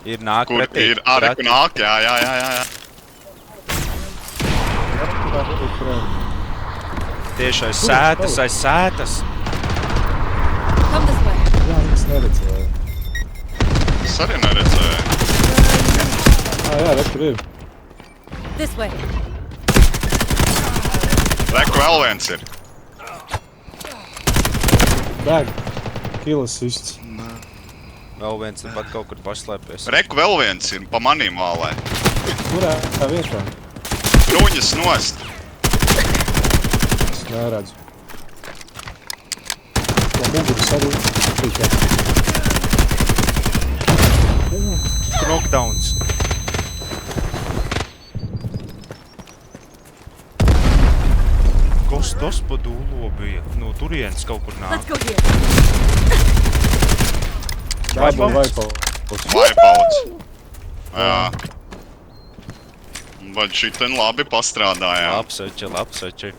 Ir nāk Kur pretī. ir? Arī, kur nāk, jā. Tieši aiz sētas. Come this way. Jā, es neredzēju. Es arī neredzēju. Jā, re, tur ir. This way. Reku vēl viens ir. Bēg. Kilas ists. Vēl viens pat kaut kur paslēpies. Reku vēl viens ir pa manīm vālē. Kurā tā vietā? Bruņas nost. Es neredzu. Tā muguras arī tikai. Knockdowns. Kas tas pa dūlo bija? No turienes kaut kur nāk. Let's go here. Wipeouts. Wipeouts. Jā. Bet šiten labi pastrādājām. Lapseči.